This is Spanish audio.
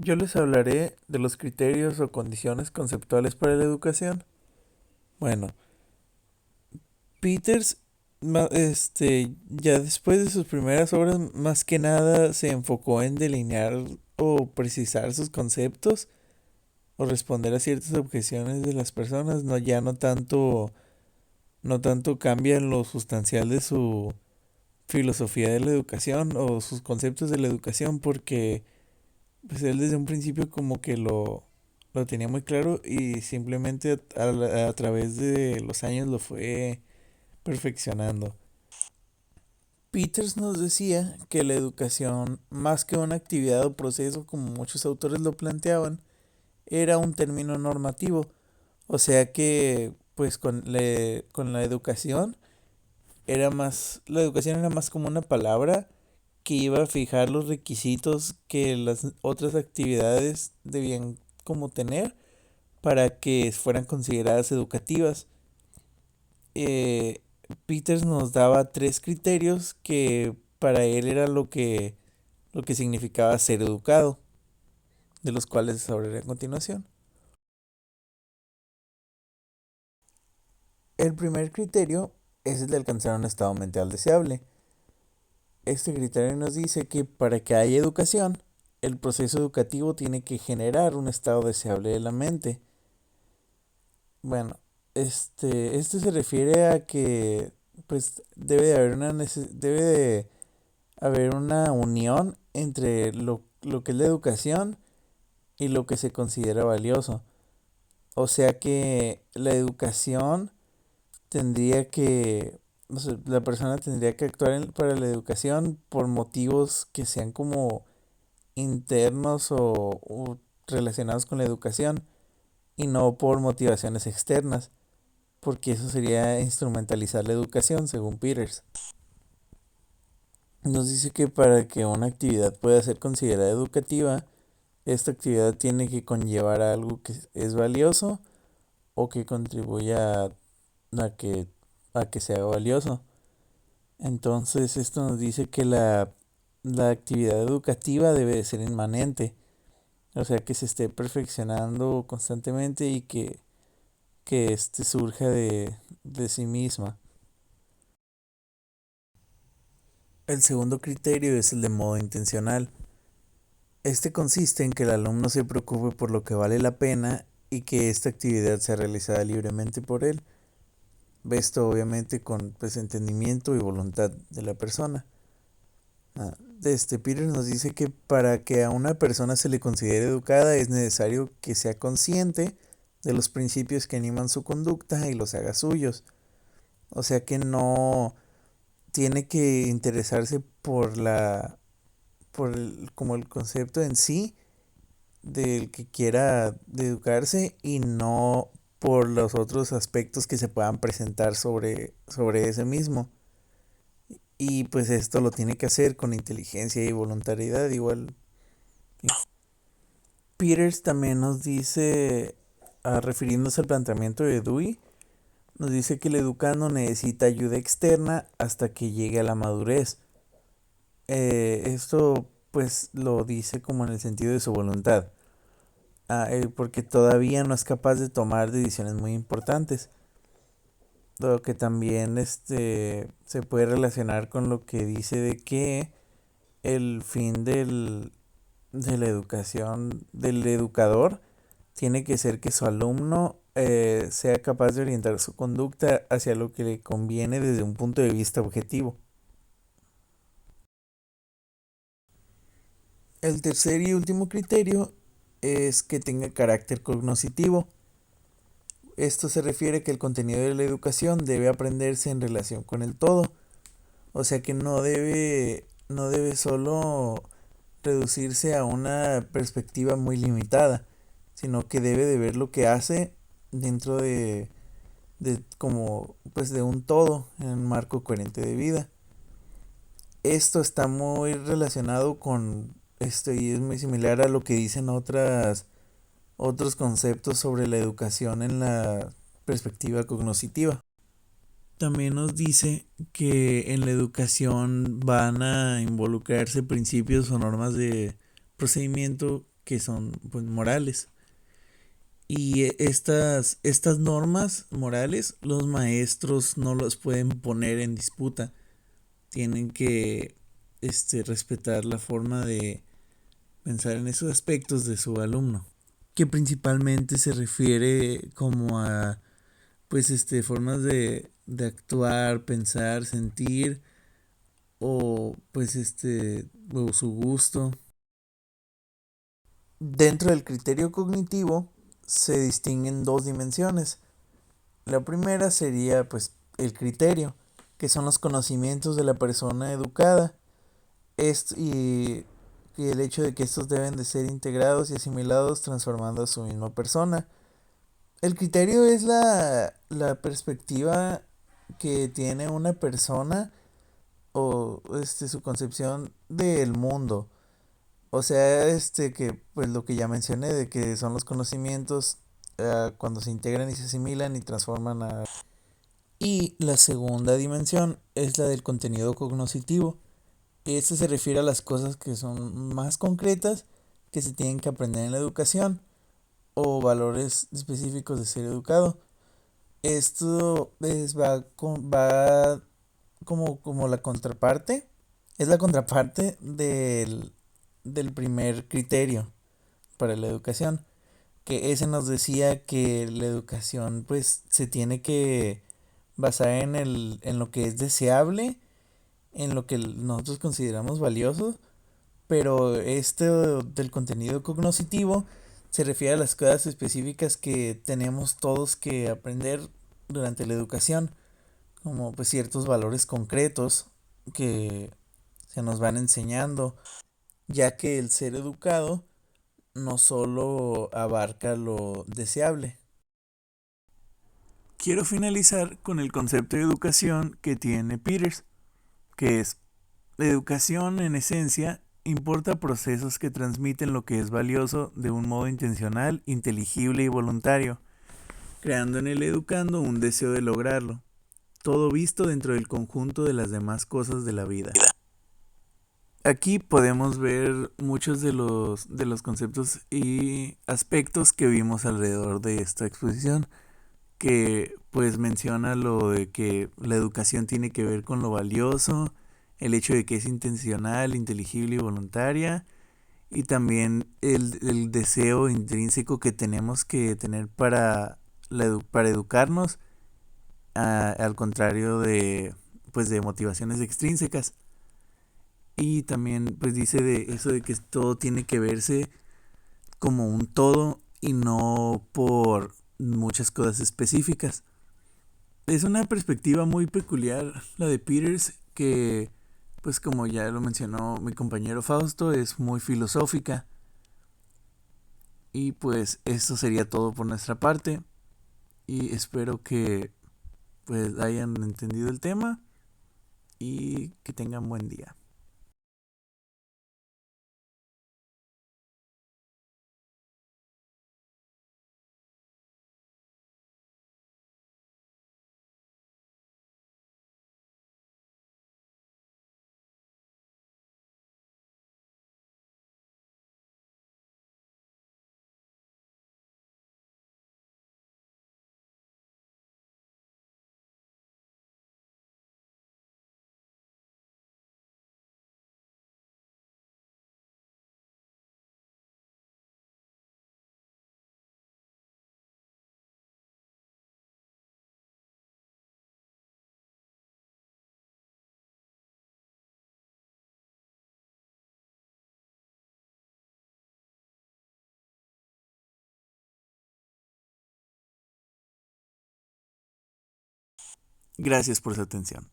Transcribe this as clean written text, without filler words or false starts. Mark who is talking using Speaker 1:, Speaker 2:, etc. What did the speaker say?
Speaker 1: Yo les hablaré de los criterios o condiciones conceptuales para la educación. Bueno, Peters, ya después de sus primeras obras, más que nada se enfocó en delinear o precisar sus conceptos o responder a ciertas objeciones de las personas, no tanto cambia en lo sustancial de su filosofía de la educación o sus conceptos de la educación, porque pues él desde un principio como que lo tenía muy claro y simplemente a través de los años lo fue perfeccionando. Peters nos decía que la educación, más que una actividad o proceso como muchos autores lo planteaban, era un término normativo. O sea que pues con la educación la educación era más como una palabra que iba a fijar los requisitos que las otras actividades debían como tener para que fueran consideradas educativas. Eh, Peters nos daba tres criterios que para él era lo que significaba ser educado, de los cuales les hablaré a continuación. El primer criterio es el de alcanzar un estado mental deseable. Este criterio nos dice que para que haya educación, el proceso educativo tiene que generar un estado deseable de la mente. Bueno, este se refiere a que pues debe de haber una unión entre lo que es la educación y lo que se considera valioso. O sea que la educación tendría que, o sea, la persona tendría que actuar para la educación por motivos que sean como internos o relacionados con la educación y no por motivaciones externas, porque eso sería instrumentalizar la educación, según Peters. Nos dice que para que una actividad pueda ser considerada educativa, esta actividad tiene que conllevar a algo que es valioso o que contribuya a que, a que sea valioso. Entonces, esto nos dice que la actividad educativa debe de ser inmanente, o sea, que se esté perfeccionando constantemente y que surja de sí misma. El segundo criterio es el de modo intencional. Este consiste en que el alumno se preocupe por lo que vale la pena y que esta actividad sea realizada libremente por él. Esto obviamente con pues, entendimiento y voluntad de la persona. Peter nos dice que para que a una persona se le considere educada es necesario que sea consciente de los principios que animan su conducta y los haga suyos. O sea que no tiene que interesarse como el concepto en sí del que quiera de educarse y no por los otros aspectos que se puedan presentar sobre ese mismo. Y pues esto lo tiene que hacer con inteligencia y voluntariedad igual. Peters también nos dice, refiriéndose al planteamiento de Dewey, nos dice que el educando necesita ayuda externa hasta que llegue a la madurez. Esto pues lo dice como en el sentido de su voluntad, porque todavía no es capaz de tomar decisiones muy importantes. Lo que también se puede relacionar con lo que dice de que el fin de la educación del educador tiene que ser que su alumno sea capaz de orientar su conducta hacia lo que le conviene desde un punto de vista objetivo. El tercer y último criterio es que tenga carácter cognoscitivo. Esto se refiere a que el contenido de la educación debe aprenderse en relación con el todo. O sea que no debe solo reducirse a una perspectiva muy limitada, sino que debe de ver lo que hace dentro de como pues de un todo en un marco coherente de vida. Esto está muy relacionado con esto y es muy similar a lo que dicen otros conceptos sobre la educación en la perspectiva cognoscitiva. También nos dice que en la educación van a involucrarse principios o normas de procedimiento que son pues morales. Y estas normas morales los maestros no los pueden poner en disputa. Tienen que respetar la forma de pensar en esos aspectos de su alumno, que principalmente se refiere como a pues formas de actuar, pensar, sentir o pues o su gusto. Dentro del criterio cognitivo se distinguen dos dimensiones. La primera sería pues el criterio, que son los conocimientos de la persona educada. Y el hecho de que estos deben de ser integrados y asimilados transformando a su misma persona. El criterio es la perspectiva que tiene una persona o su concepción del mundo. O sea, que pues lo que ya mencioné de que son los conocimientos cuando se integran y se asimilan y transforman a... Y la segunda dimensión es la del contenido cognoscitivo. Esto se refiere a las cosas que son más concretas que se tienen que aprender en la educación o valores específicos de ser educado. Esto va como la contraparte, es la contraparte del primer criterio para la educación, que ese nos decía que la educación pues se tiene que basar en lo que es deseable, en lo que nosotros consideramos valioso, pero del contenido cognoscitivo se refiere a las cosas específicas que tenemos todos que aprender durante la educación, como pues ciertos valores concretos que se nos van enseñando, ya que el ser educado no solo abarca lo deseable. Quiero finalizar con el concepto de educación que tiene Peters, que es: la educación, en esencia, importa procesos que transmiten lo que es valioso de un modo intencional, inteligible y voluntario, creando en el educando un deseo de lograrlo, todo visto dentro del conjunto de las demás cosas de la vida. Aquí podemos ver muchos de los conceptos y aspectos que vimos alrededor de esta exposición, que pues menciona lo de que la educación tiene que ver con lo valioso, el hecho de que es intencional, inteligible y voluntaria, y también el deseo intrínseco que tenemos que tener para educarnos, al contrario de pues de motivaciones extrínsecas. Y también pues dice de eso de que todo tiene que verse como un todo y no por muchas cosas específicas. Es una perspectiva muy peculiar la de Peters, que pues como ya lo mencionó mi compañero Fausto, es muy filosófica. Y pues esto sería todo por nuestra parte, y espero que pues hayan entendido el tema y que tengan buen día. Gracias por su atención.